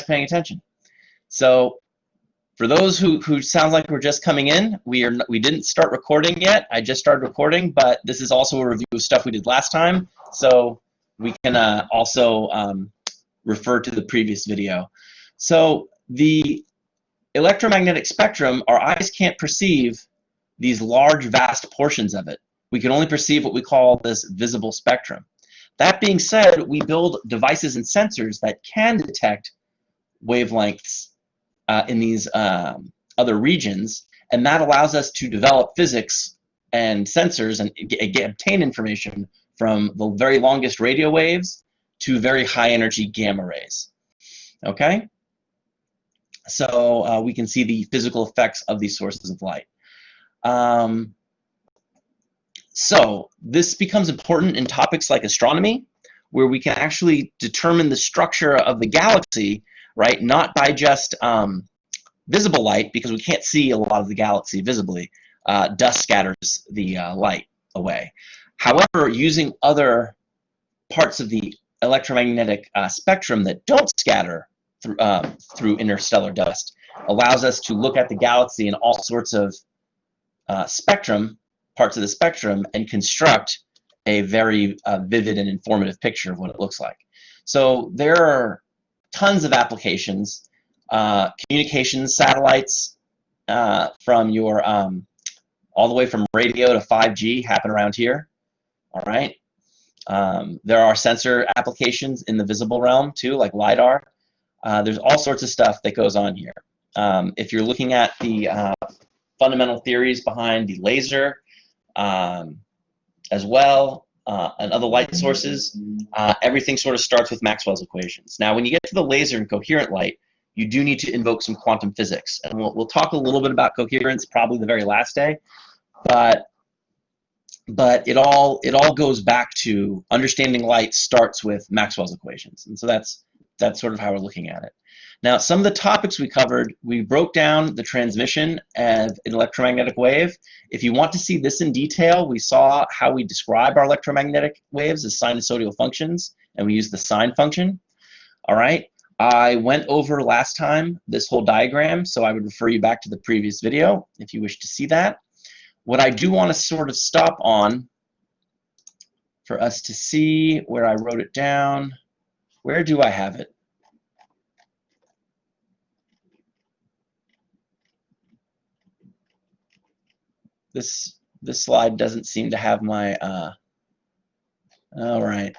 guys paying attention. So for those who sounds like we're just coming in, we didn't start recording yet. I just started recording, but this is also a review of stuff we did last time, so we can also refer to the previous video. So the electromagnetic spectrum, our eyes can't perceive these large, vast portions of it. We can only perceive what we call this visible spectrum. That being said, we build devices and sensors that can detect wavelengths in these other regions, and that allows us to develop physics and sensors and obtain information from the very longest radio waves to very high energy gamma rays. Okay? So we can see the physical effects of these sources of light. So this becomes important in topics like astronomy, where we can actually determine the structure of the galaxy, right? Not by just visible light, because we can't see a lot of the galaxy visibly. Dust scatters the light away. However, using other parts of the electromagnetic spectrum that don't scatter through interstellar dust allows us to look at the galaxy in all sorts of parts of the spectrum, and construct a very vivid and informative picture of what it looks like. So there are tons of applications. Communications satellites from your all the way from radio to 5G happen around here. All right. There are sensor applications in the visible realm too, like LiDAR. There's all sorts of stuff that goes on here. If you're looking at the fundamental theories behind the laser as well, and other light sources, everything sort of starts with Maxwell's equations. Now, when you get to the laser and coherent light, you do need to invoke some quantum physics. And we'll talk a little bit about coherence probably the very last day, but it all goes back to understanding light starts with Maxwell's equations. And so that's sort of how we're looking at it. Now, some of the topics we covered, we broke down the transmission of an electromagnetic wave. If you want to see this in detail, we saw how we describe our electromagnetic waves as sinusoidal functions, and we use the sine function. All right. I went over last time this whole diagram, so I would refer you back to the previous video if you wish to see that. What I do want to sort of stop on for us to see where I wrote it down. Where do I have it? This slide doesn't seem to have my, all right.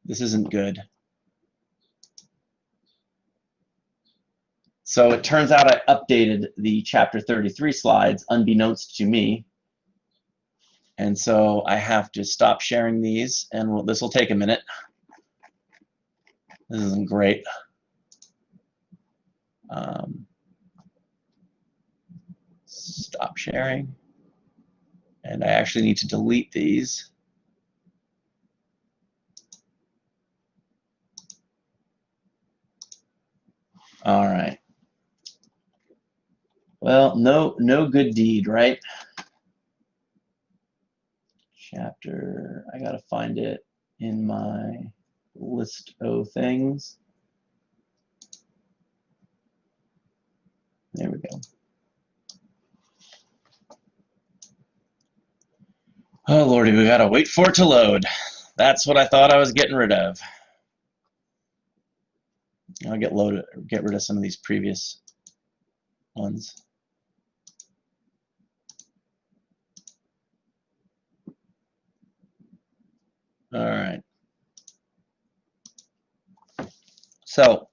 This isn't good. So it turns out I updated the chapter 33 slides unbeknownst to me. And so I have to stop sharing these, and this will take a minute. This isn't great. Stop sharing. And I actually need to delete these. All right. Well, no good deed, right? Chapter, I gotta find it in my list of things. There we go. Oh lordy, we gotta wait for it to load. That's what I thought I was getting rid of. I'll get rid of some of these previous ones. All right. So,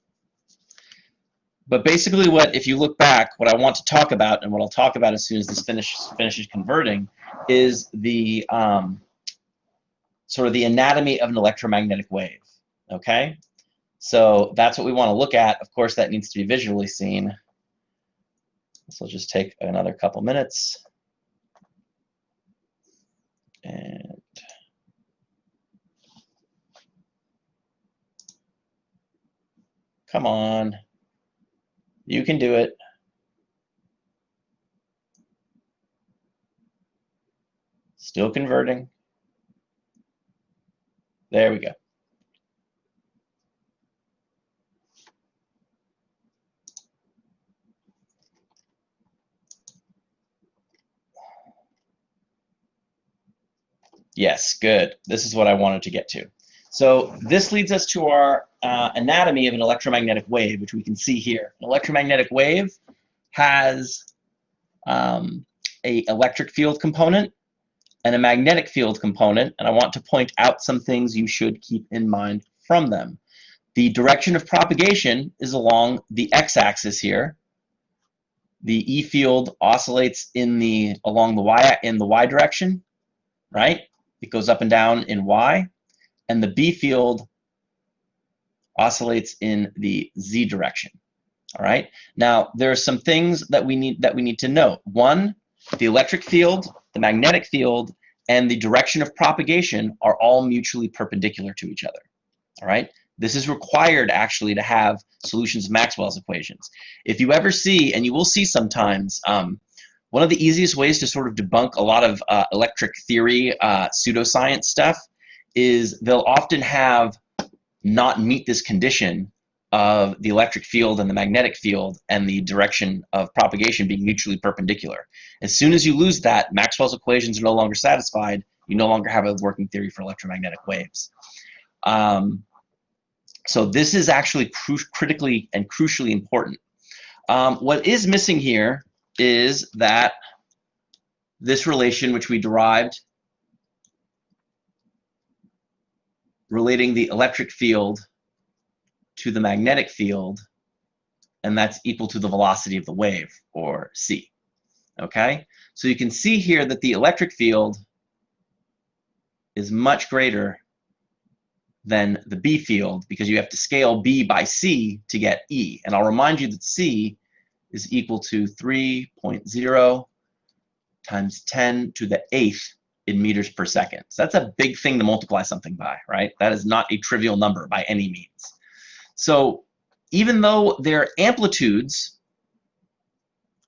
but basically if you look back, what I want to talk about, and what I'll talk about as soon as this finishes converting, is the sort of the anatomy of an electromagnetic wave, okay? So that's what we want to look at. Of course, that needs to be visually seen. This will just take another couple minutes. And come on. You can do it. Still converting. There we go. Yes, good. This is what I wanted to get to. So this leads us to our anatomy of an electromagnetic wave, which we can see here. An electromagnetic wave has a electric field component and a magnetic field component, and I want to point out some things you should keep in mind from them. The direction of propagation is along the x-axis here. The E field oscillates along the y direction, right? It goes up and down in y, and the B field oscillates in the z direction. All right. Now there are some things that we need to note. One, the electric field, the magnetic field, and the direction of propagation are all mutually perpendicular to each other. All right. This is required actually to have solutions of Maxwell's equations. If you ever see, and you will see sometimes, one of the easiest ways to sort of debunk a lot of electric theory, pseudoscience stuff is they'll often have not meet this condition of the electric field and the magnetic field and the direction of propagation being mutually perpendicular. As soon as you lose that, Maxwell's equations are no longer satisfied. You no longer have a working theory for electromagnetic waves. So this is actually critically and crucially important. What is missing here is that this relation which we derived relating the electric field to the magnetic field, and that's equal to the velocity of the wave, or c. Okay? So you can see here that the electric field is much greater than the B field because you have to scale B by C to get E. And I'll remind you that C is equal to 3.0 times 10 to the 8th in meters per second. So that's a big thing to multiply something by, right? That is not a trivial number by any means. So even though their amplitudes,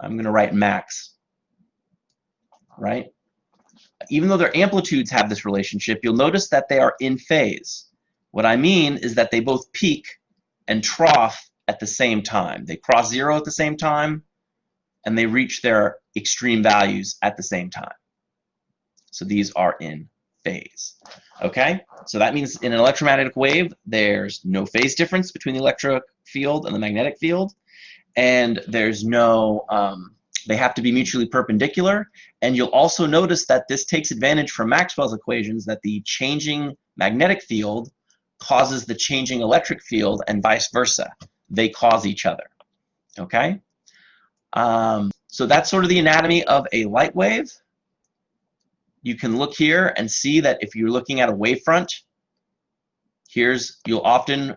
I'm going to write max, right? Even though their amplitudes have this relationship, you'll notice that they are in phase. What I mean is that they both peak and trough at the same time. They cross zero at the same time, and they reach their extreme values at the same time. So these are in phase. Okay? So that means in an electromagnetic wave, there's no phase difference between the electric field and the magnetic field, and there's no, they have to be mutually perpendicular. And you'll also notice that this takes advantage from Maxwell's equations, that the changing magnetic field causes the changing electric field and vice versa. They cause each other. Okay? So that's sort of the anatomy of a light wave. You can look here and see that if you're looking at a wavefront, you'll often,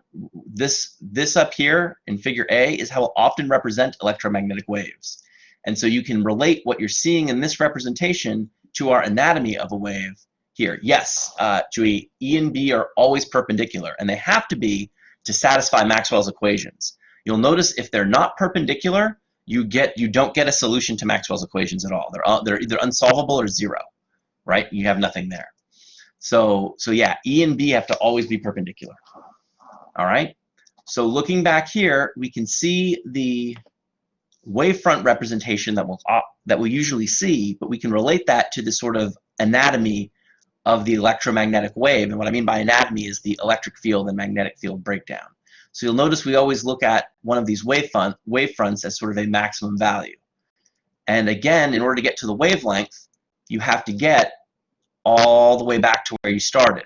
this up here in figure A is how we'll often represent electromagnetic waves. And so you can relate what you're seeing in this representation to our anatomy of a wave here. Yes, to E and B are always perpendicular, and they have to be to satisfy Maxwell's equations. You'll notice if they're not perpendicular, you don't get a solution to Maxwell's equations at all. They're either unsolvable or zero, right? You have nothing there. So yeah, E and B have to always be perpendicular. All right. So looking back here, we can see the wavefront representation that we'll usually see, but we can relate that to the sort of anatomy of the electromagnetic wave. And what I mean by anatomy is the electric field and magnetic field breakdown. So you'll notice we always look at one of these wavefronts as sort of a maximum value. And again, in order to get to the wavelength, you have to get all the way back to where you started,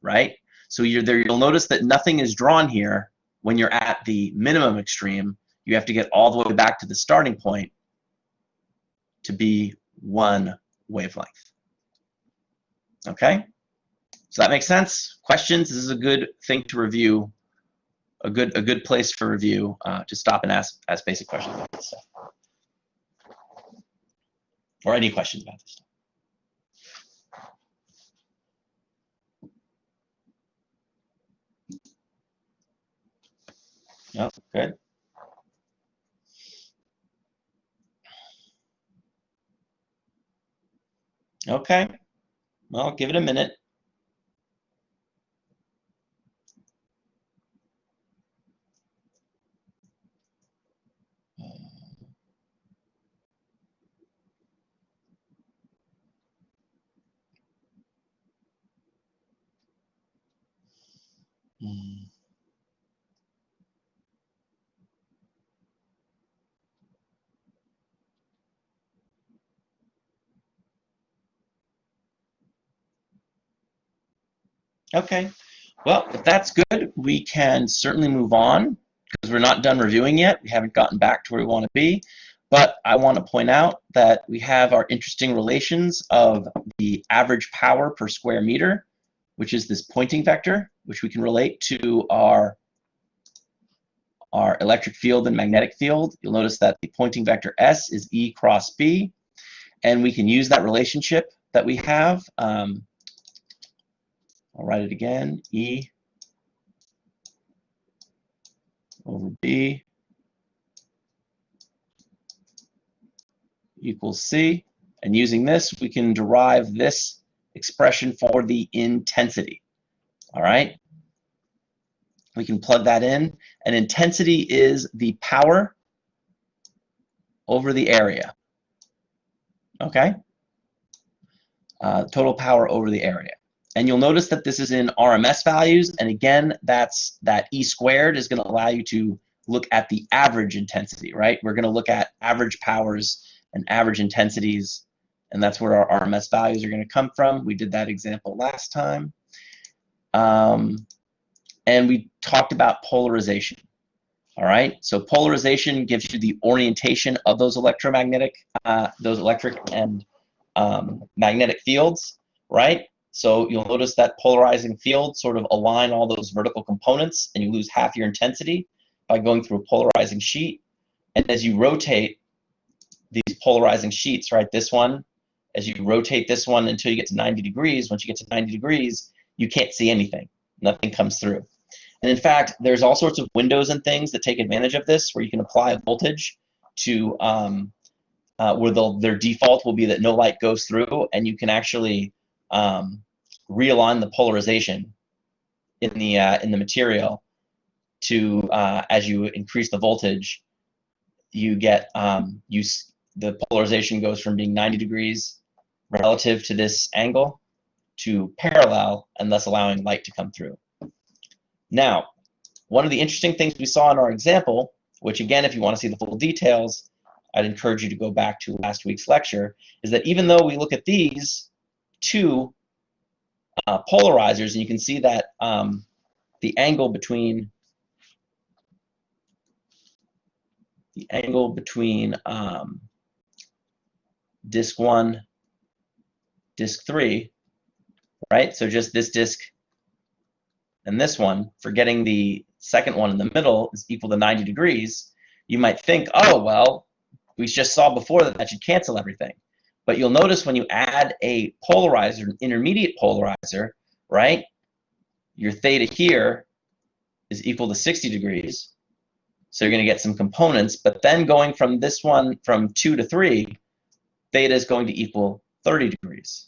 right? So you'll notice that nothing is drawn here when you're at the minimum extreme. You have to get all the way back to the starting point to be one wavelength. Okay? So that makes sense? Questions? This is a good thing to review, a good place for review, to stop and ask basic questions about this stuff. Or any questions about this stuff. Oh, good. Okay. Well, give it a minute. Okay, well, if that's good, we can certainly move on because we're not done reviewing yet. We haven't gotten back to where we want to be. But I want to point out that we have our interesting relations of the average power per square meter, which is this pointing vector, which we can relate to our electric field and magnetic field. You'll notice that the pointing vector S is E cross B, and we can use that relationship that we have. I'll write it again, E over B equals C. And using this, we can derive this expression for the intensity. All right? We can plug that in. And intensity is the power over the area. Okay? Total power over the area. And you'll notice that this is in RMS values. And again, that E squared is going to allow you to look at the average intensity, right? We're going to look at average powers and average intensities, and that's where our RMS values are going to come from. We did that example last time. And we talked about polarization. All right, so polarization gives you the orientation of those electromagnetic, those electric and magnetic fields, right? So you'll notice that polarizing fields sort of align all those vertical components, and you lose half your intensity by going through a polarizing sheet. And as you rotate these polarizing sheets, right, this one, as you rotate this one until you get to 90 degrees, once you get to 90 degrees, you can't see anything. Nothing comes through. And in fact, there's all sorts of windows and things that take advantage of this, where you can apply a voltage to where their default will be that no light goes through, and you can actually realign the polarization in the material to as you increase the voltage, you get the polarization goes from being 90 degrees relative to this angle to parallel, and thus allowing light to come through. Now, one of the interesting things we saw in our example, which again, if you want to see the full details, I'd encourage you to go back to last week's lecture, is that even though we look at these two polarizers, and you can see that the angle between disk 1, disk 3, right? So just this disk and this one, forgetting the second one in the middle, is equal to 90 degrees, you might think, oh, well, we just saw before that should cancel everything. But you'll notice when you add a polarizer, an intermediate polarizer, right, your theta here is equal to 60 degrees. So you're going to get some components, but then going from this one from 2 to 3, theta is going to equal 30 degrees,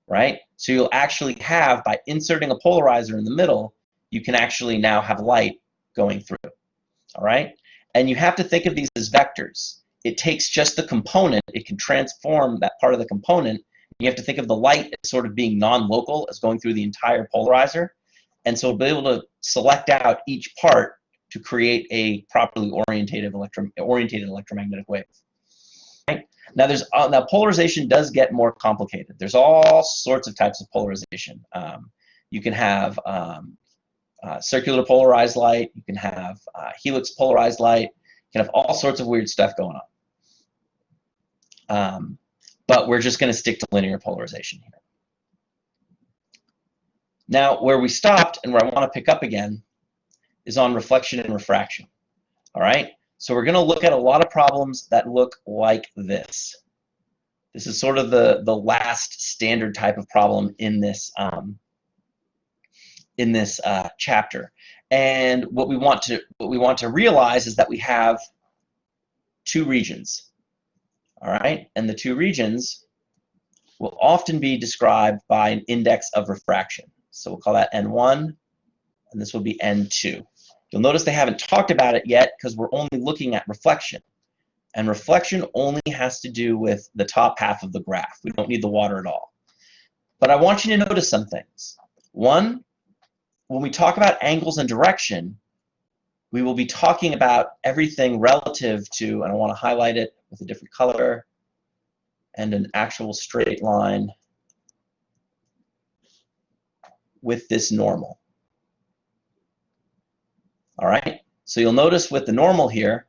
right? So you'll actually have, by inserting a polarizer in the middle, you can actually now have light going through, all right? And you have to think of these as vectors. It takes just the component, it can transform that part of the component. You have to think of the light as sort of being non-local, as going through the entire polarizer. And so we'll be able to select out each part to create a properly orientated electromagnetic wave. Right? Now, now polarization does get more complicated. There's all sorts of types of polarization. You can have circular polarized light. You can have helix polarized light. You can have all sorts of weird stuff going on. But we're just going to stick to linear polarization here. Now, where we stopped and where I want to pick up again is on reflection and refraction. All right? So we're going to look at a lot of problems that look like this. This is sort of the last standard type of problem in this chapter. And what we want to realize is that we have two regions. All right? And the two regions will often be described by an index of refraction. So we'll call that N1, and this will be N2. You'll notice they haven't talked about it yet because we're only looking at reflection. And reflection only has to do with the top half of the graph. We don't need the water at all. But I want you to notice some things. One, when we talk about angles and direction, we will be talking about everything relative to, and I want to highlight it with a different color and an actual straight line with this normal. All right, so you'll notice with the normal here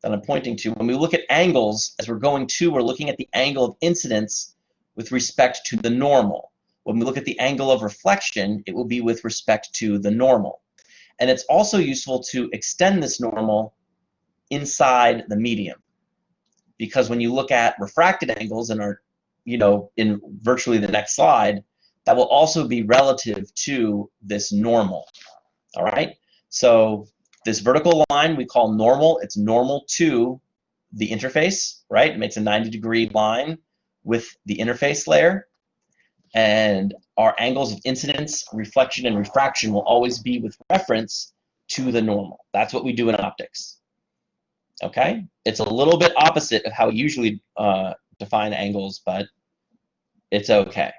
that I'm pointing to, when we look at angles, as we're looking at the angle of incidence with respect to the normal. When we look at the angle of reflection, it will be with respect to the normal. And it's also useful to extend this normal inside the medium, because when you look at refracted angles and are, in virtually the next slide, that will also be relative to this normal. All right, so this vertical line we call normal. It's normal to the interface, right? It makes a 90-degree line with the interface layer. And our angles of incidence, reflection, and refraction will always be with reference to the normal. That's what we do in optics. Okay? It's a little bit opposite of how we usually define angles, but it's okay.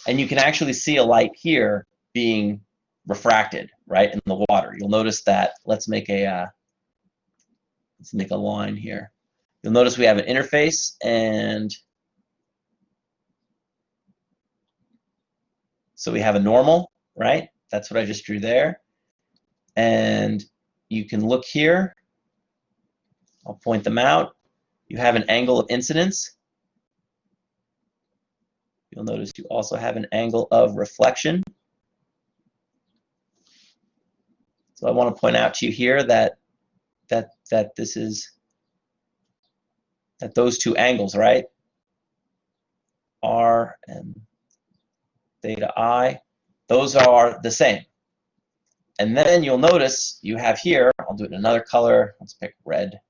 And you can actually see a light here being refracted, right, in the water. You'll notice that. Let's make a line here. You'll notice we have an interface, and so we have a normal, right? That's what I just drew there. And you can look here. I'll point them out. You have an angle of incidence. You'll notice you also have an angle of reflection. So I want to point out to you here that those two angles, right, R and theta I, those are the same. And then you'll notice you have here, I'll do it in another color. Let's pick red.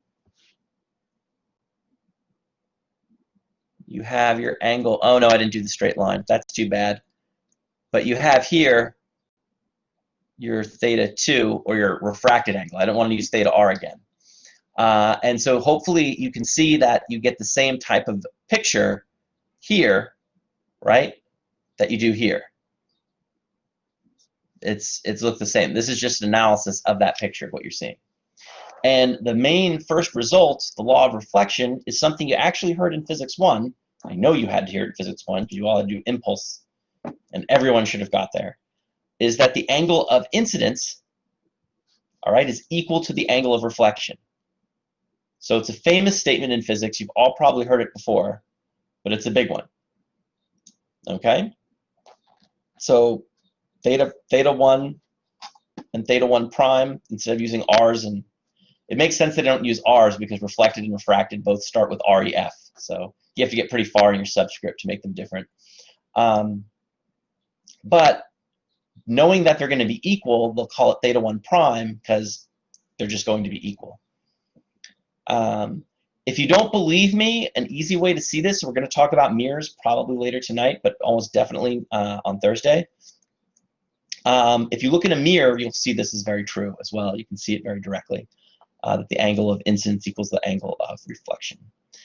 You have your angle. Oh no, I didn't do the straight line. That's too bad. But you have here your theta 2, or your refracted angle. I don't want to use theta R again. And so hopefully you can see that you get the same type of picture here, right, that you do here. It's look the same. This is just an analysis of that picture of what you're seeing. And the main first result, the law of reflection, is something you actually heard in Physics 1. I know you had to hear it in Physics 1 because you all had to do impulse, and everyone should have got there, is that the angle of incidence, all right, is equal to the angle of reflection. So it's a famous statement in physics. You've all probably heard it before, but it's a big one. Okay? So theta 1 and theta 1 prime, instead of using R's, and it makes sense they don't use R's because reflected and refracted both start with REF. So you have to get pretty far in your subscript to make them different. But knowing that they're going to be equal, they'll call it theta 1 prime because they're just going to be equal. If you don't believe me, an easy way to see this, we're going to talk about mirrors probably later tonight, but almost definitely on Thursday. If you look in a mirror, you'll see this is very true as well. You can see it very directly, that the angle of incidence equals the angle of reflection.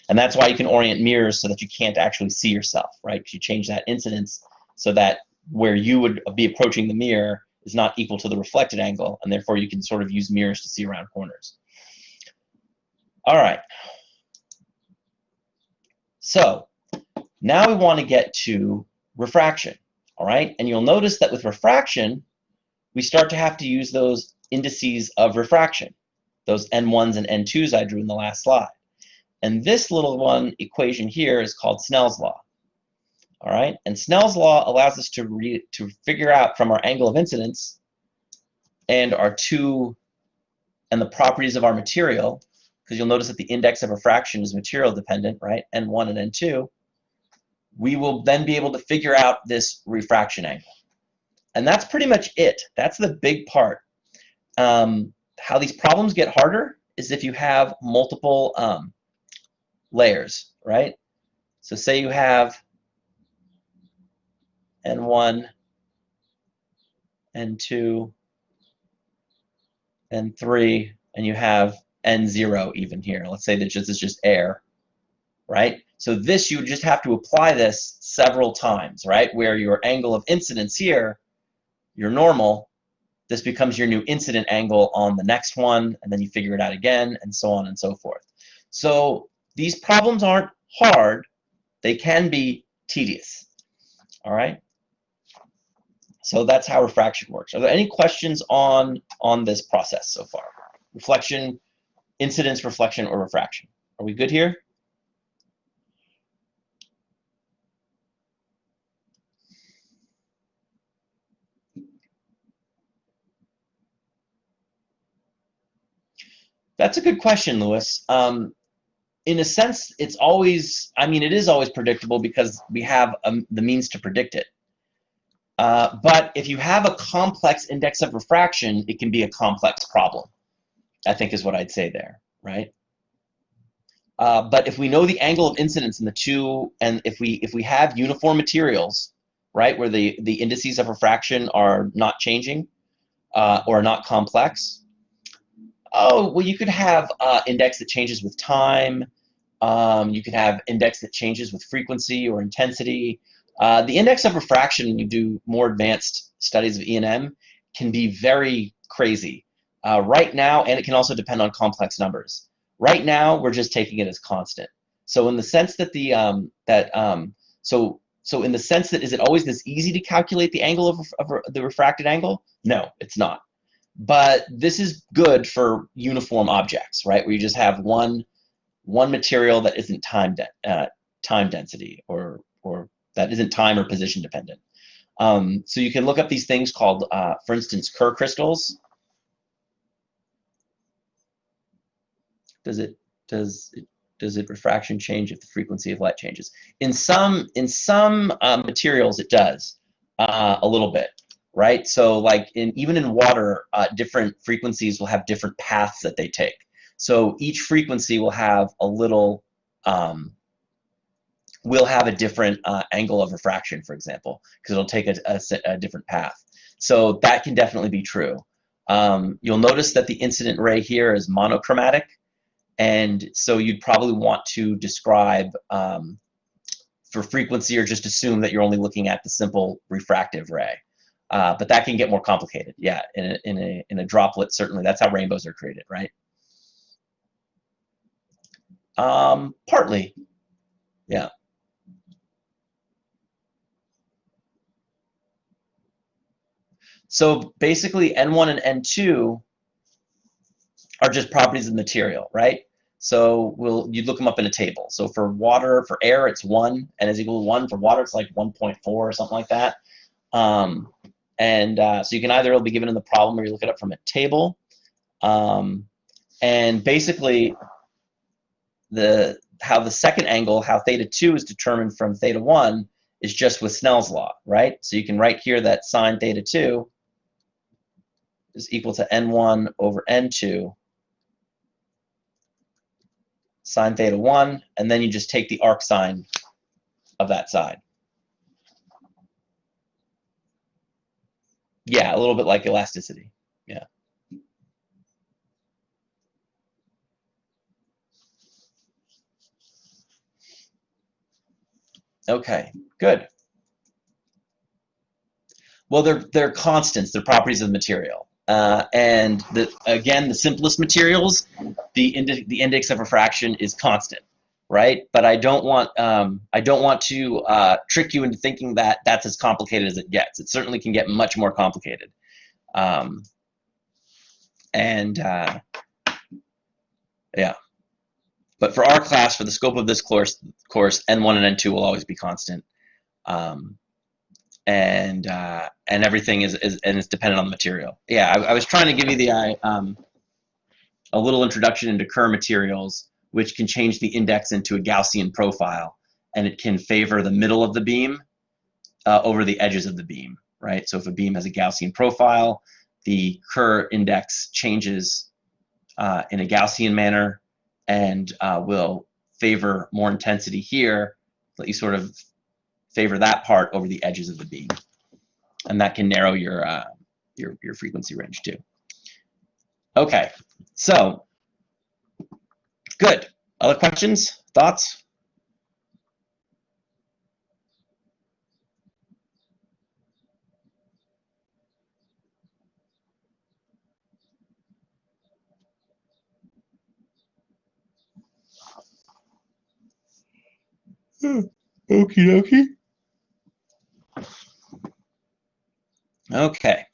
And that's why you can orient mirrors so that you can't actually see yourself, right? Because you change that incidence so that where you would be approaching the mirror is not equal to the reflected angle, and therefore you can sort of use mirrors to see around corners. All right. So now we want to get to refraction, all right? And you'll notice that with refraction, we start to have to use those indices of refraction, those N1s and N2s I drew in the last slide. And this little equation here is called Snell's law, all right? And Snell's law allows us to figure out from our angle of incidence and the properties of our material, because you'll notice that the index of refraction is material dependent, right? N1 and N2. We will then be able to figure out this refraction angle. And that's pretty much it. That's the big part. How these problems get harder is if you have multiple layers, right? So say you have N1, N2, N3, and you have N0 even here. Let's say that this is just air, right? So this, you would just have to apply this several times, right? Where your angle of incidence here, your normal, this becomes your new incident angle on the next one, and then you figure it out again, and so on and so forth. So these problems aren't hard. They can be tedious, all right? So that's how refraction works. Are there any questions on this process so far? Reflection, incidence, reflection, or refraction? Are we good here? That's a good question, Lewis. In a sense, it's always, I mean, it is always predictable because we have the means to predict it. But if you have a complex index of refraction, it can be a complex problem, I think is what I'd say there, right? But if we know the angle of incidence in the two, and if we have uniform materials, right, where the indices of refraction are not changing or not complex, oh, well, you could have index that changes with time. You could have index that changes with frequency or intensity. The index of refraction, when you do more advanced studies of E&M, can be very crazy. Right now, and it can also depend on complex numbers. Right now, we're just taking it as constant. So in the sense that so in the sense that, is it always this easy to calculate the angle of the refracted angle? No, it's not. But this is good for uniform objects, right? Where you just have one material that isn't time density or that isn't time or position dependent. So you can look up these things called, for instance, Kerr crystals. Does it refraction change if the frequency of light changes? In some materials, it does a little bit, right? So like even in water, different frequencies will have different paths that they take. So each frequency will have a little, will have a different angle of refraction, for example, because it'll take a different path. So that can definitely be true. You'll notice that the incident ray here is monochromatic, and so you'd probably want to describe for frequency, or just assume that you're only looking at the simple refractive ray. But that can get more complicated. Yeah, in a droplet, certainly. That's how rainbows are created, right? Partly, yeah. So basically, N1 and N2 are just properties of the material, right? So you'd look them up in a table. So for water, for air, it's 1, and is equal to 1. For water, it's like 1.4 or something like that. So you can either it'll be given in the problem, or you look it up from a table. And basically, how the second angle, how theta 2 is determined from theta 1, is just with Snell's law, right? So you can write here that sine theta 2 is equal to N1 over N2 sine theta 1, and then you just take the arc sine of that side. Yeah, a little bit like elasticity. Yeah. Okay, good. Well, they're constants. They're properties of the material. And again, the simplest materials, the index of refraction is constant, right? But I don't want to trick you into thinking that that's as complicated as it gets. It certainly can get much more complicated. Yeah. But for our class, for the scope of this course, N1 and N2 will always be constant. And everything is dependent on the material. Yeah, I was trying to give you a little introduction into Kerr materials, which can change the index into a Gaussian profile, and it can favor the middle of the beam over the edges of the beam, right? So if a beam has a Gaussian profile, the Kerr index changes in a Gaussian manner and will favor more intensity here. Let you sort of favor that part over the edges of the beam, and that can narrow your frequency range too. Okay, so good. Other questions, thoughts? Okie dokie. Okay.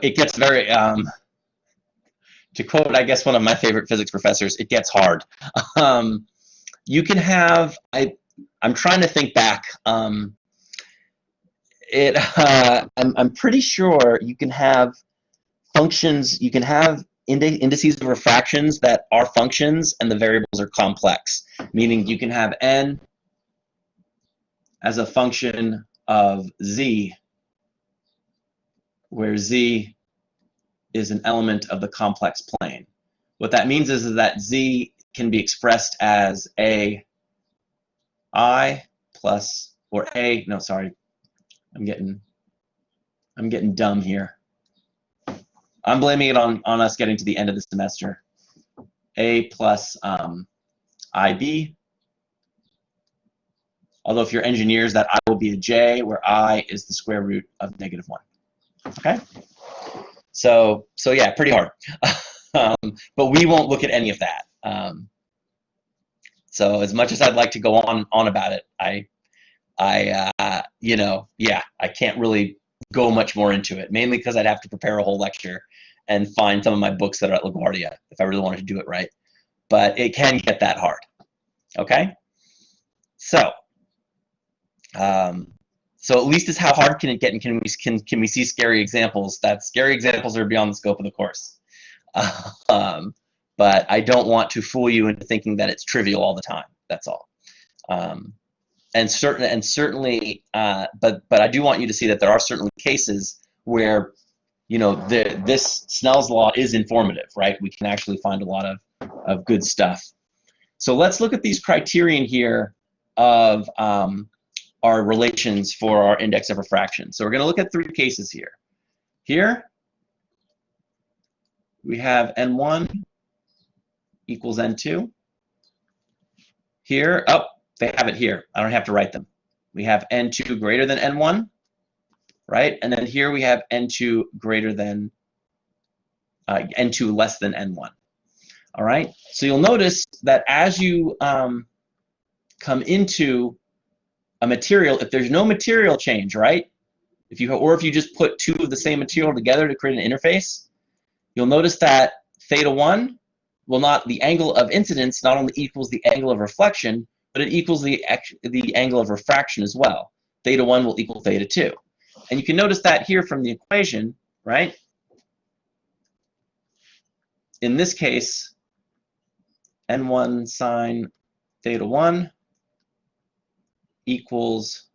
It gets very, to quote, I guess, one of my favorite physics professors, it gets hard. You can have, I'm trying to think back. I'm pretty sure you can have functions, you can have indices of refractions that are functions and the variables are complex, meaning you can have n as a function of z, where z is an element of the complex plane. What that means is that z can be expressed as a I plus, or a, no, sorry, I'm getting dumb here. I'm blaming it on us getting to the end of the semester. A plus IB. Although if you're engineers, that I will be a J, where I is the square root of -1. Okay? So yeah, pretty hard. But we won't look at any of that. So as much as I'd like to go on about it, you know, yeah, I can't really go much more into it, mainly because I'd have to prepare a whole lecture and find some of my books that are at LaGuardia if I really wanted to do it right. But it can get that hard. Okay? So, so at least is how hard can it get, and can we see scary examples? That scary examples are beyond the scope of the course. But I don't want to fool you into thinking that it's trivial all the time. That's all. And certainly, but I do want you to see that there are certainly cases where, you know, this Snell's law is informative, right? We can actually find a lot of good stuff. So let's look at these criterion here of our relations for our index of refraction. So we're going to look at 3 cases here. Here, we have n1 equals n2. Here, oh, they have it here. I don't have to write them. We have n2 greater than n1, right? And then here we have n2 greater than, n2 less than n1. All right? So you'll notice that as you come into a material, if there's no material change, right? If you just put 2 of the same material together to create an interface, you'll notice that θ1 will not, the angle of incidence not only equals the angle of reflection, but it equals the angle of refraction as well. θ1 will equal θ2. And you can notice that here from the equation, right? In this case, n1 sine θ1 equals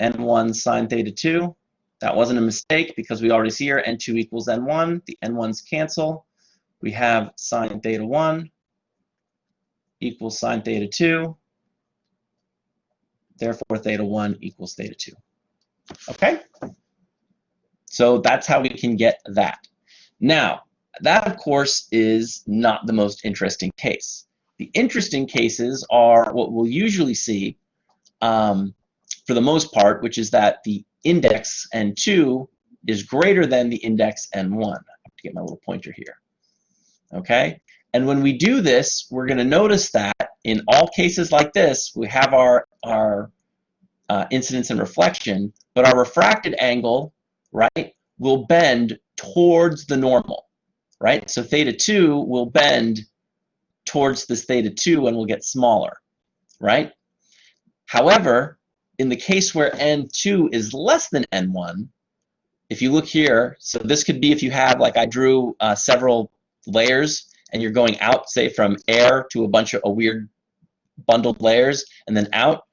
n1 sine θ2. That wasn't a mistake because we already see here n2 equals n1. The n1's cancel. We have sine θ1 equals sine θ2. Therefore, θ1 equals θ2. Okay? So that's how we can get that. Now, that, of course, is not the most interesting case. The interesting cases are what we'll usually see for the most part, which is that the index n2 is greater than the index n1. I have to get my little pointer here. Okay? And when we do this, we're going to notice that in all cases like this, we have our incidence and reflection, but our refracted angle, right, will bend towards the normal, right? So θ2 will bend towards this θ2 and will get smaller, right? However, in the case where n2 is less than n1, if you look here, so this could be if you have, like I drew several layers and you're going out, say, from air to a bunch of weird bundled layers and then out.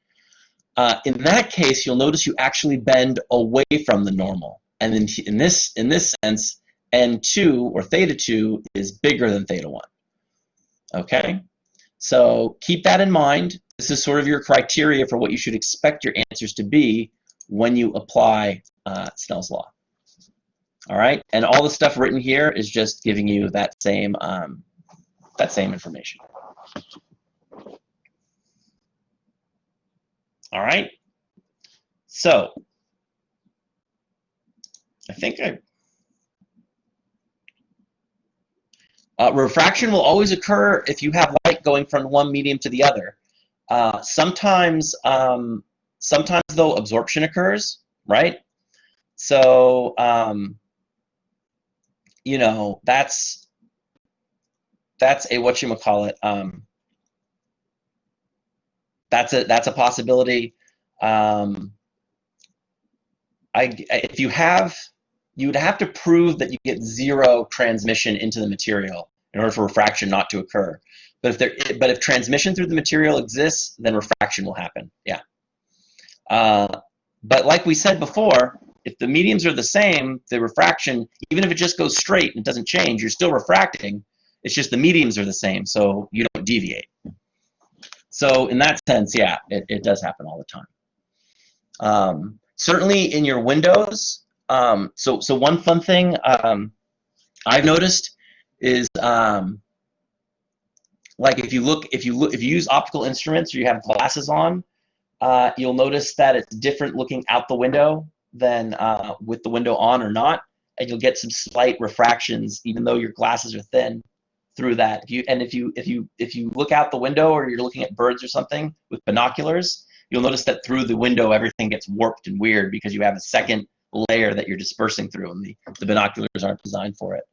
In that case, you'll notice you actually bend away from the normal. And then in this sense, n2 or θ2 is bigger than θ1. Okay? So keep that in mind. This is sort of your criteria for what you should expect your answers to be when you apply Snell's law. All right? And all the stuff written here is just giving you that same information. All right? So I think Refraction will always occur if you have light going from one medium to the other. Sometimes though, absorption occurs, right? So, you know, that's a whatchamacallit, that's a possibility. If you would have to prove that you get zero transmission into the material in order for refraction not to occur. But if transmission through the material exists, then refraction will happen. Yeah. But like we said before, if the mediums are the same, the refraction, even if it just goes straight and it doesn't change, you're still refracting. It's just the mediums are the same, so you don't deviate. So in that sense, yeah, it does happen all the time. Certainly in your windows. So one fun thing I've noticed is like if you use optical instruments or you have glasses on, you'll notice that it's different looking out the window than with the window on or not, and you'll get some slight refractions even though your glasses are thin through that. If you look out the window or you're looking at birds or something with binoculars, you'll notice that through the window everything gets warped and weird because you have a second layer that you're dispersing through, and the binoculars aren't designed for it.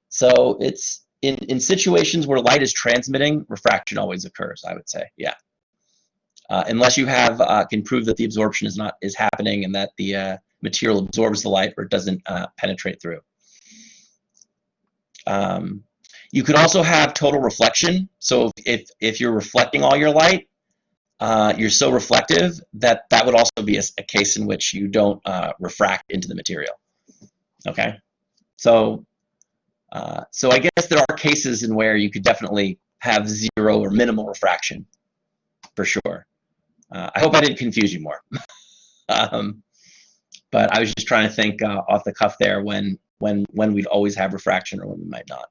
So it's in situations where light is transmitting, refraction always occurs, I would say, yeah. Unless you have can prove that the absorption is happening and that the material absorbs the light or it doesn't penetrate through. You could also have total reflection. So if you're reflecting all your light, you're so reflective that would also be a case in which you don't refract into the material. Okay, so I guess there are cases in where you could definitely have zero or minimal refraction, for sure. I hope I didn't confuse you more. But I was just trying to think off the cuff there when we'd always have refraction or when we might not.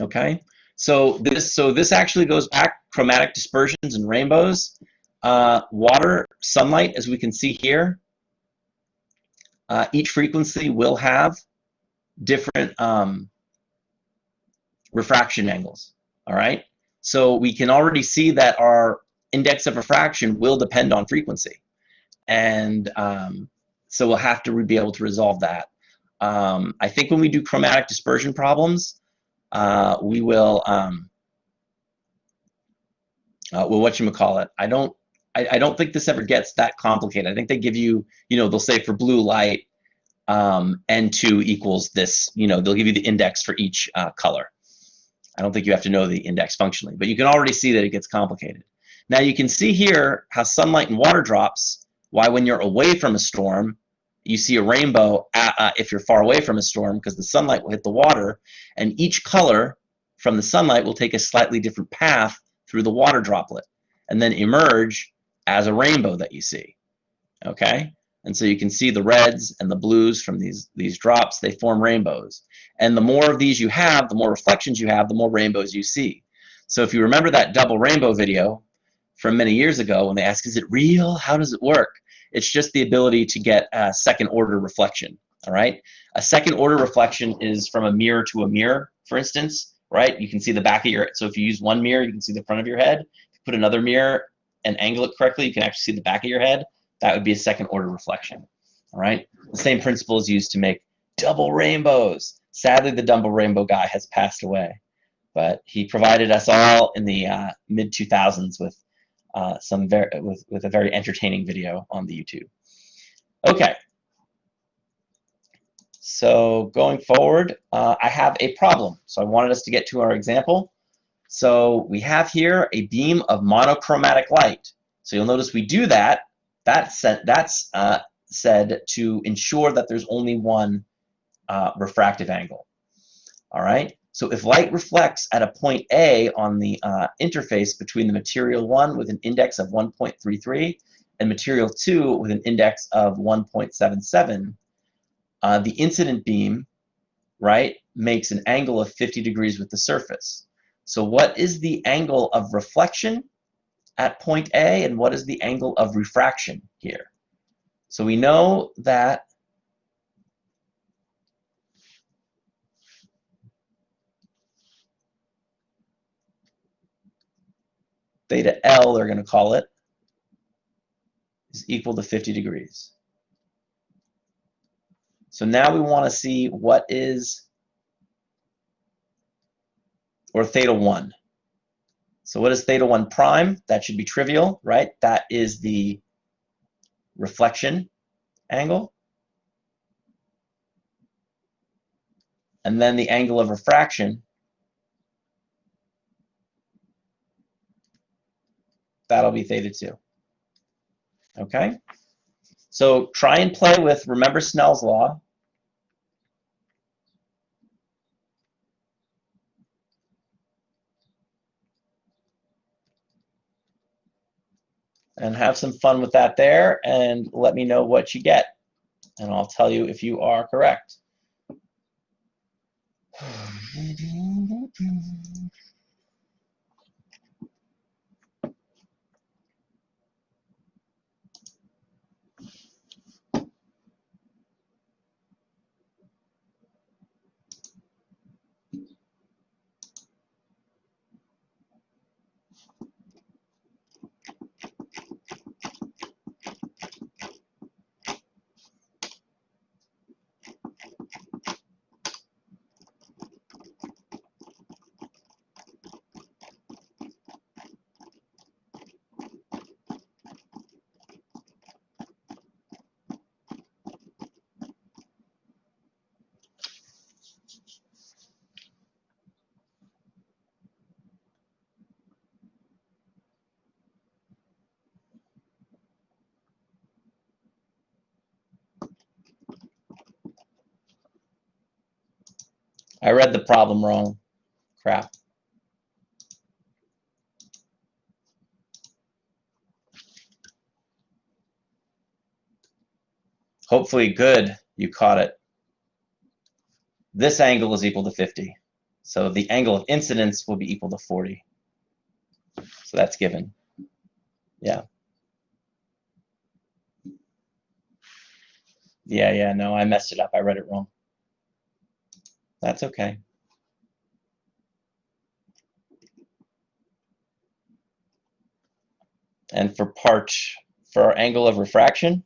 Okay, so this actually goes back chromatic dispersions and rainbows. Water, sunlight, as we can see here. Each frequency will have different refraction angles. All right, so we can already see that our index of refraction will depend on frequency, and so we'll have to be able to resolve that. I think when we do chromatic dispersion problems, we will whatchamacallit. I don't think this ever gets that complicated. I think they give you, they'll say for blue light, N2 equals this, they'll give you the index for each color. I don't think you have to know the index functionally, but you can already see that it gets complicated. Now you can see here how sunlight and water drops, why when you're away from a storm, you see a rainbow if you're far away from a storm, because the sunlight will hit the water, and each color from the sunlight will take a slightly different path through the water droplet and then emerge as a rainbow that you see. Okay? And so you can see the reds and the blues from these drops, they form rainbows. And the more of these you have, the more reflections you have, the more rainbows you see. So if you remember that double rainbow video from many years ago when they asked, is it real? How does it work? It's just the ability to get a second order reflection, all right? A second order reflection is from a mirror to a mirror, for instance, right? You can see the back of your, so if you use one mirror, you can see the front of your head. If you put another mirror and angle it correctly, you can actually see the back of your head. That would be a second order reflection, all right? The same principle is used to make double rainbows. Sadly, the double rainbow guy has passed away, but he provided us all in the mid-2000s with with a very entertaining video on the YouTube. Okay, so going forward, I have a problem. So I wanted us to get to our example. So we have here a beam of monochromatic light. So you'll notice we do that. That's said to ensure that there's only one refractive angle. All right. So if light reflects at a point A on the interface between the material 1 with an index of 1.33 and material 2 with an index of 1.77, the incident beam, right, makes an angle of 50 degrees with the surface. So what is the angle of reflection at point A, and what is the angle of refraction here? So we know that theta L, they're going to call it, is equal to 50 degrees. So now we want to see what is, or theta 1. So what is theta 1 prime? That should be trivial, right? That is the reflection angle. And then the angle of refraction, that'll be theta 2. Okay? So try and play with, remember Snell's law. And have some fun with that there, and let me know what you get. And I'll tell you if you are correct. I read the problem wrong. Crap. Hopefully, good, you caught it. This angle is equal to 50. So the angle of incidence will be equal to 40. So that's given. Yeah. Yeah, no, I messed it up. I read it wrong. That's okay. And for our angle of refraction,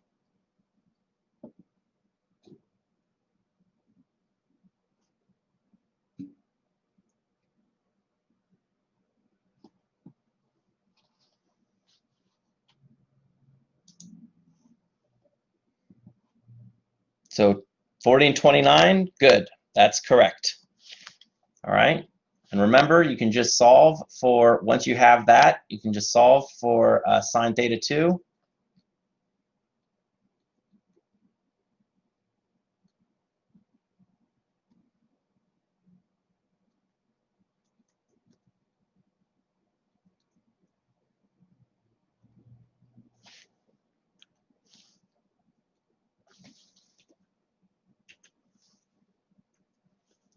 so 40 and 29, good. That's correct. All right. And remember, you can just solve for, once you have that, you can just solve for sine theta 2.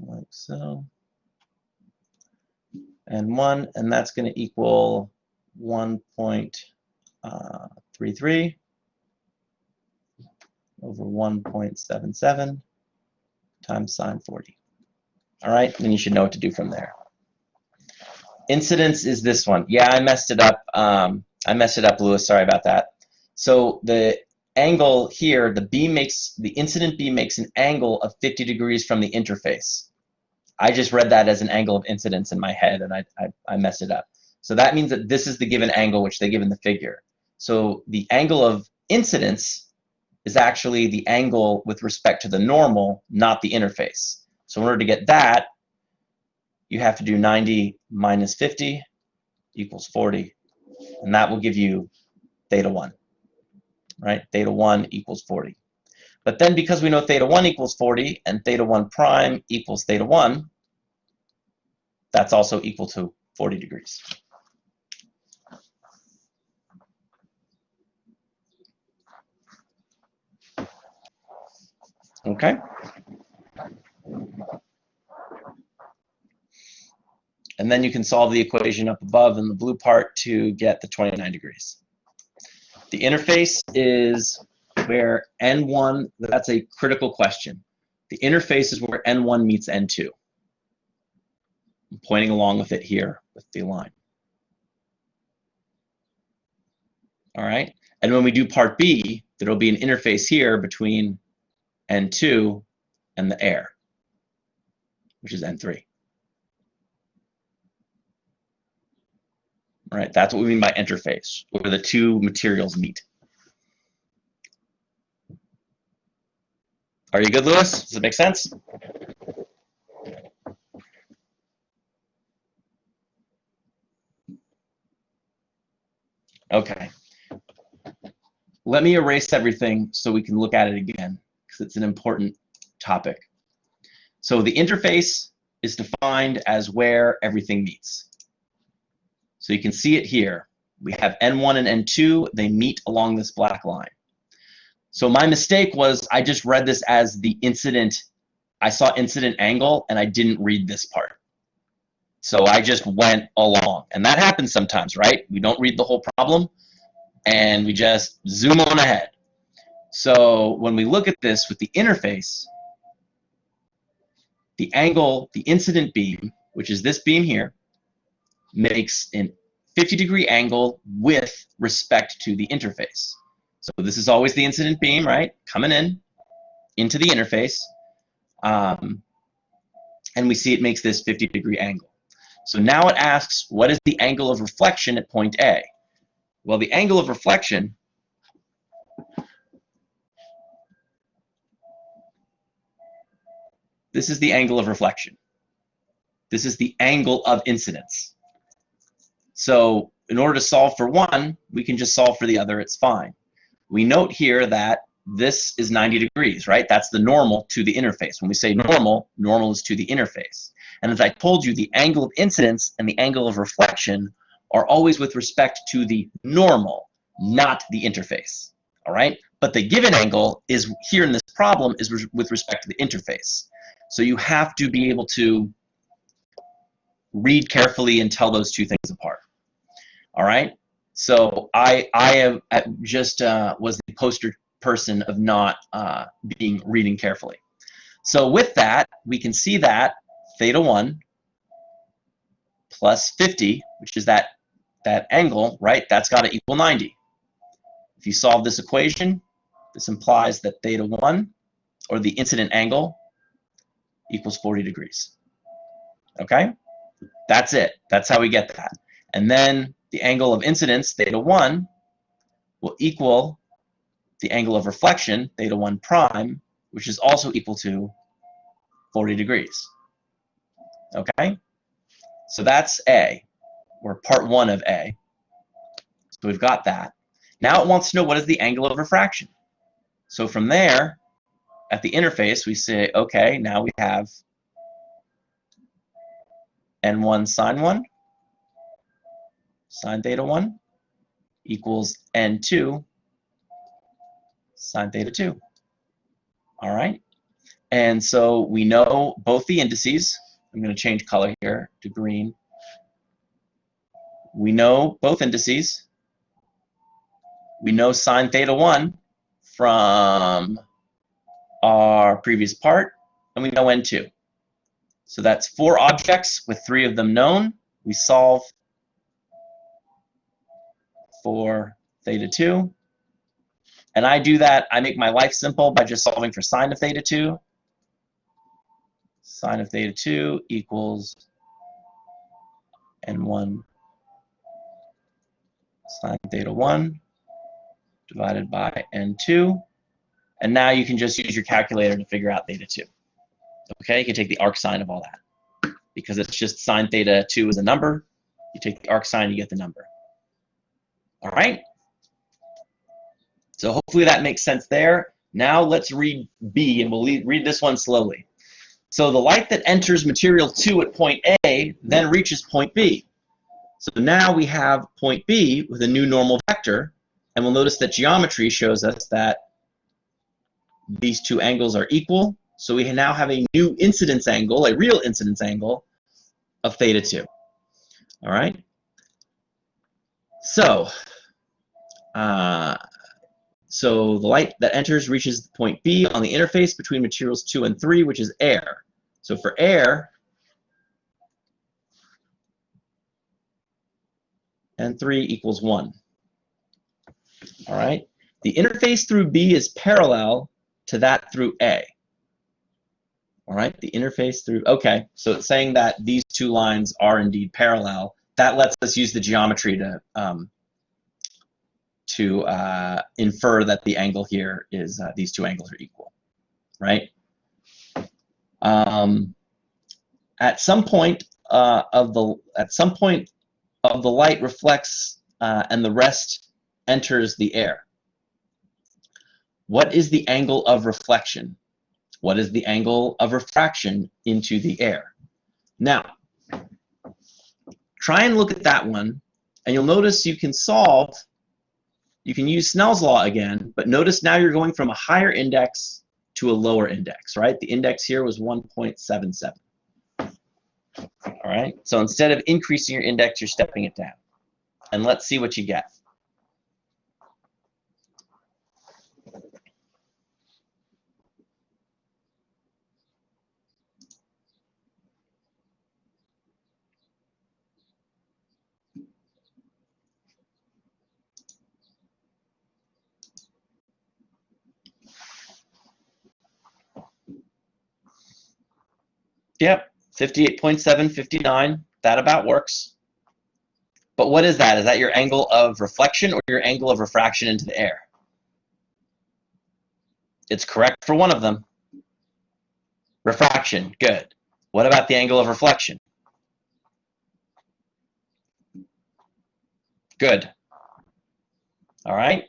Like so. And 1, and that's going to equal 1.33 over 1.77 times sine 40. All right, then you should know what to do from there. Incidence is this one. Yeah, I messed it up. Lewis. Sorry about that. So the angle here, the incident beam makes an angle of 50 degrees from the interface. I just read that as an angle of incidence in my head, and I messed it up. So that means that this is the given angle which they give in the figure. So the angle of incidence is actually the angle with respect to the normal, not the interface. So in order to get that, you have to do 90 minus 50 equals 40. And that will give you theta 1, right? Theta 1 equals 40. But then because we know theta 1 equals 40 and theta 1 prime equals theta 1, that's also equal to 40 degrees. Okay? And then you can solve the equation up above in the blue part to get the 29 degrees. The interface is where N1, that's a critical question. The interface is where N1 meets N2. I'm pointing along with it here with the line. all right? And when we do part B, there will be an interface here between N2 and the air, which is N3. All right, that's what we mean by interface, where the two materials meet. Are you good, Lewis? Does it make sense? Okay. Let me erase everything so we can look at it again, because it's an important topic. So the interface is defined as where everything meets. So you can see it here. We have N1 and N2. They meet along this black line. So my mistake was I just read this as the incident. I saw incident angle, and I didn't read this part. So I just went along. And that happens sometimes, right? We don't read the whole problem, and we just zoom on ahead. So when we look at this with the interface, the angle, the incident beam, which is this beam here, makes an 50-degree angle with respect to the interface. So this is always the incident beam, right? Coming in into the interface. And we see it makes this 50-degree angle. So now it asks, what is the angle of reflection at point A? Well, the angle of reflection this is the angle of reflection. This is the angle of incidence. So in order to solve for one, we can just solve for the other, it's fine. We note here that this is 90 degrees, right? That's the normal to the interface. When we say normal, normal is to the interface. And as I told you, the angle of incidence and the angle of reflection are always with respect to the normal, not the interface, all right? But the given angle is here in this problem is with respect to the interface. So you have to be able to read carefully and tell those two things apart. All right. So I have just was the poster person of not reading carefully. So with that, we can see that theta 1 plus 50, which is that angle, right? That's got to equal 90. If you solve this equation, this implies that theta 1, or the incident angle, equals 40 degrees. Okay? That's it. That's how we get that. And then the angle of incidence, theta 1, will equal the angle of reflection, theta 1 prime, which is also equal to 40 degrees. Okay? So that's A, or part 1 of A. So we've got that. Now it wants to know what is the angle of refraction. So from there, at the interface, we say, okay, now we have N1 sine 1, sine theta 1, equals N2 sine theta 2. All right? And so we know both the indices. I'm going to change color here to green. We know both indices. We know sine theta 1 from our previous part, and we know N2. So that's 4 objects with 3 of them known. We solve for theta 2. And I do that, I make my life simple by just solving for sine of theta 2. Sine of theta 2 equals N1 sine theta 1 divided by N2. And now you can just use your calculator to figure out theta 2. Okay, you can take the arc sine of all that. Because it's just sine theta 2 is a number. You take the arc sine, you get the number. All right? So hopefully that makes sense there. Now let's read B, and we'll read this one slowly. So the light that enters material 2 at point A then reaches point B. So now we have point B with a new normal vector, and we'll notice that geometry shows us that these two angles are equal. So we now have a new incidence angle, a real incidence angle of theta 2. All right? So, so the light that enters reaches point B on the interface between materials 2 and 3, which is air. So for air, N3 equals 1. All right. The interface through B is parallel to that through A. All right. The interface through, okay. So it's saying that these two lines are indeed parallel. That lets us use the geometry to infer that the angle here is these two angles are equal, right? At some point of the light reflects and the rest enters the air. What is the angle of reflection? What is the angle of refraction into the air? Now, try and look at that one, and you'll notice you can use Snell's law again, but notice now you're going from a higher index to a lower index, right? The index here was 1.77. All right, so instead of increasing your index, you're stepping it down. And let's see what you get. Yep, 58.7, 59, that about works. But what is that? Is that your angle of reflection or your angle of refraction into the air? It's correct for one of them. Refraction, good. What about the angle of reflection? Good. All right.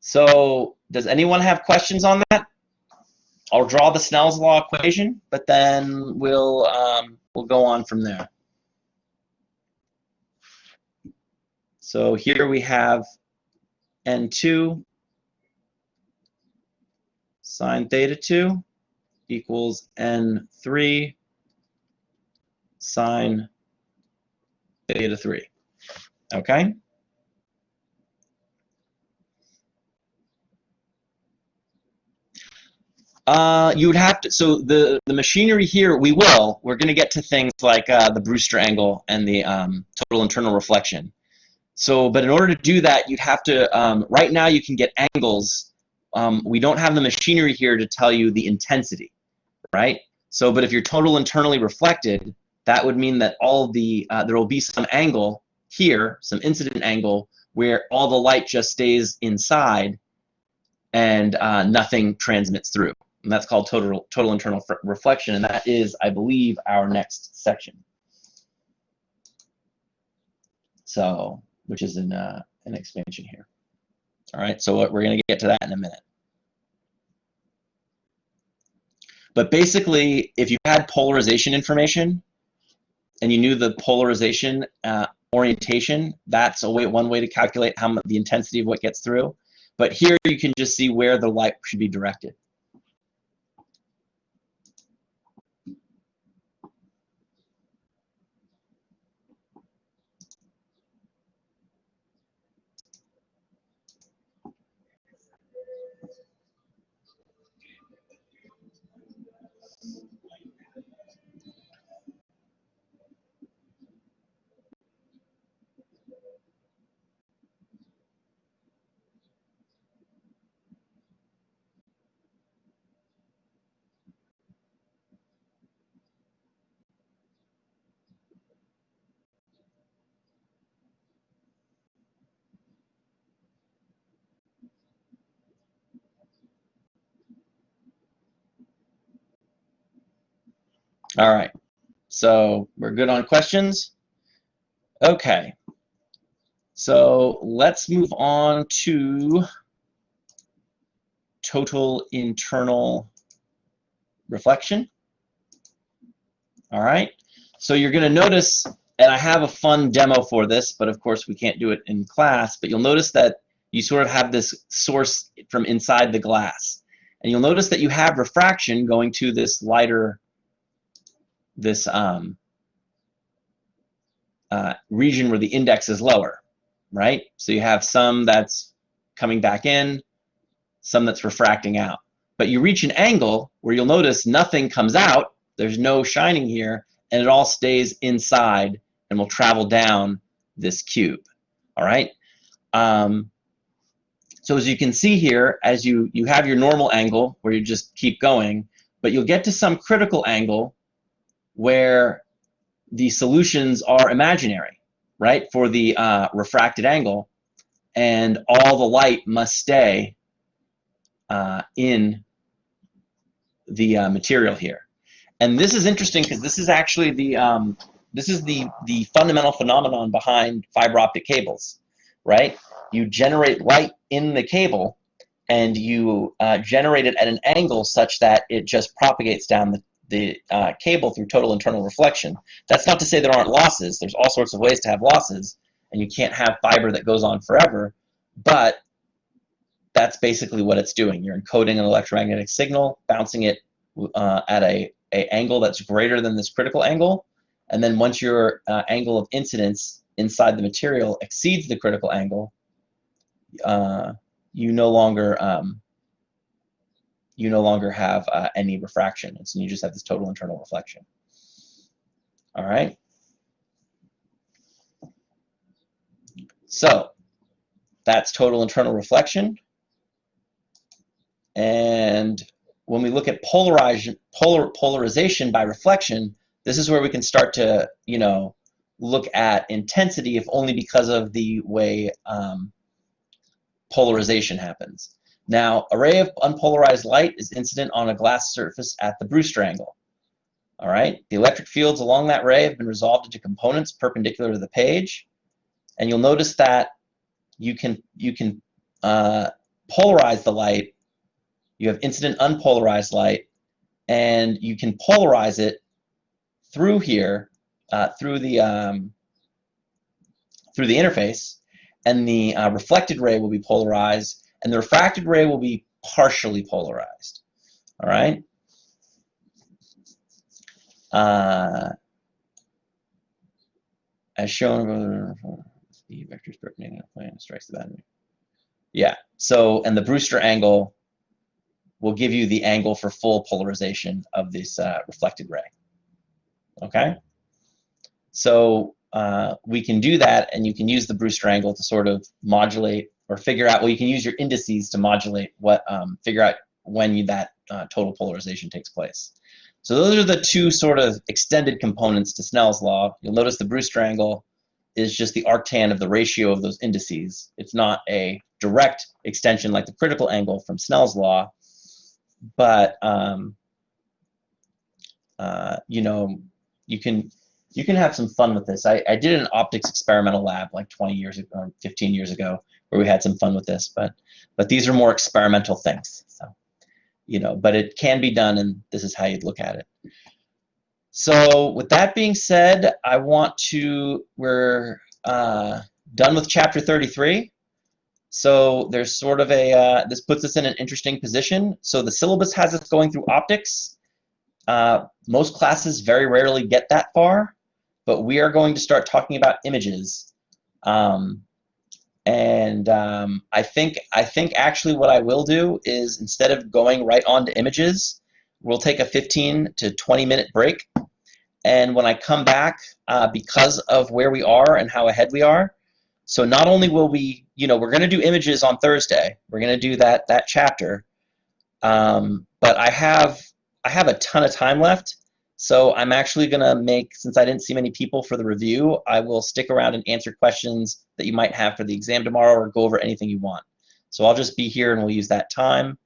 So does anyone have questions on that? I'll draw the Snell's law equation, but then we'll go on from there. So here we have N2 sine theta 2 equals N3 sine theta 3. Okay? You would have to, so the machinery here, we're going to get to things like the Brewster angle and the total internal reflection. So, but in order to do that, you'd have to, right now you can get angles. We don't have the machinery here to tell you the intensity, right? So, but if you're total internally reflected, that would mean that all the, there will be some angle here, some incident angle, where all the light just stays inside and nothing transmits through. And that's called total internal reflection, and that is, I believe, our next section. So, which is an expansion here. All right, so we're going to get to that in a minute. But basically, if you had polarization information and you knew the polarization orientation, that's one way to calculate how much the intensity of what gets through. But here you can just see where the light should be directed. All right, so we're good on questions? Okay, so let's move on to total internal reflection. All right, so you're going to notice, and I have a fun demo for this, but of course we can't do it in class, but you'll notice that you sort of have this source from inside the glass. And you'll notice that you have refraction going to this lighter, this region where the index is lower, right? So you have some that's coming back in, some that's refracting out. But you reach an angle where you'll notice nothing comes out, there's no shining here, and it all stays inside and will travel down this cube, all right? So as you can see here, as you have your normal angle where you just keep going, but you'll get to some critical angle where the solutions are imaginary, right, for the refracted angle, and all the light must stay in the material here. And this is interesting because this is actually the fundamental phenomenon behind fiber optic cables, right? You generate light in the cable, and you generate it at an angle such that it just propagates down the cable through total internal reflection. That's not to say there aren't losses. There's all sorts of ways to have losses, and you can't have fiber that goes on forever, but that's basically what it's doing. You're encoding an electromagnetic signal, bouncing it at a angle that's greater than this critical angle, and then once your angle of incidence inside the material exceeds the critical angle, you no longer have any refraction, and so you just have this total internal reflection. All right. So that's total internal reflection. And when we look at polarization by reflection, this is where we can start to, look at intensity, if only because of the way polarization happens. Now, a ray of unpolarized light is incident on a glass surface at the Brewster angle. All right, the electric fields along that ray have been resolved into components perpendicular to the page, and you'll notice that you can polarize the light. You have incident unpolarized light, and you can polarize it through here, through the interface, and the reflected ray will be polarized, and the refracted ray will be partially polarized. All right. As shown, the vector is perpendicular to the plane strikes the boundary. Yeah. So, and the Brewster angle will give you the angle for full polarization of this reflected ray. Okay? So we can do that, and you can use the Brewster angle to sort of modulate or figure out, well, you can use your indices to modulate what, figure out when that total polarization takes place. So those are the two sort of extended components to Snell's law. You'll notice the Brewster angle is just the arctan of the ratio of those indices. It's not a direct extension like the critical angle from Snell's law, but you can have some fun with this. I did an optics experimental lab like 20 years ago, or 15 years ago, where we had some fun with this. But these are more experimental things. So, but it can be done, and this is how you'd look at it. So with that being said, we're done with chapter 33. So there's sort of this puts us in an interesting position. So the syllabus has us going through optics. Most classes very rarely get that far, but we are going to start talking about images. I think actually what I will do is, instead of going right on to images, we'll take a 15 to 20 minute break. And when I come back, because of where we are and how ahead we are, so not only will we, we're going to do images on Thursday. We're going to do that chapter. But I have a ton of time left. So I'm actually going to make, since I didn't see many people for the review, I will stick around and answer questions that you might have for the exam tomorrow, or go over anything you want. So I'll just be here, and we'll use that time.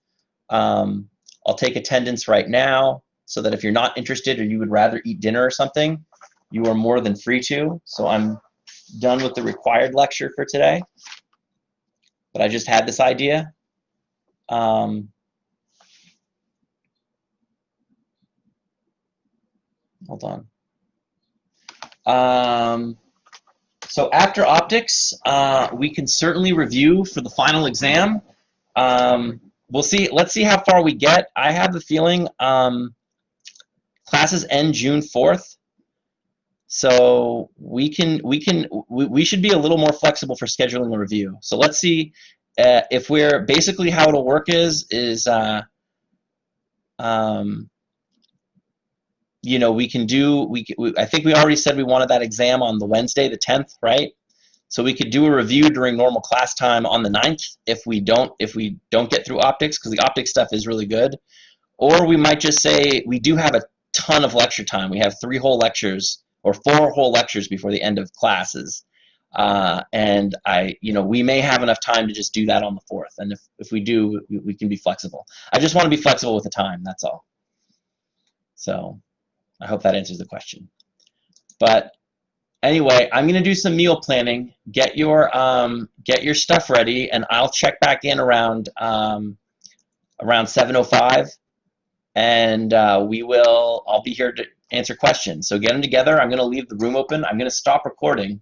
I'll take attendance right now, so that if you're not interested or you would rather eat dinner or something, you are more than free to. So I'm done with the required lecture for today. But I just had this idea. Hold on. So after optics, we can certainly review for the final exam. We'll see. Let's see how far we get. I have the feeling classes end June 4th, so we should be a little more flexible for scheduling the review. So let's see if we're basically, how it'll work is we can do, I think we already said we wanted that exam on the Wednesday, the 10th, right? So we could do a review during normal class time on the 9th if we don't get through optics, because the optics stuff is really good. Or we might just say we do have a ton of lecture time. We have 3 whole lectures or 4 whole lectures before the end of classes. And we may have enough time to just do that on the 4th. And if we do, we can be flexible. I just want to be flexible with the time, that's all. So I hope that answers the question. But anyway, I'm going to do some meal planning. Get your stuff ready, and I'll check back in around 7:05, and I'll be here to answer questions. So get them together. I'm going to leave the room open. I'm going to stop recording.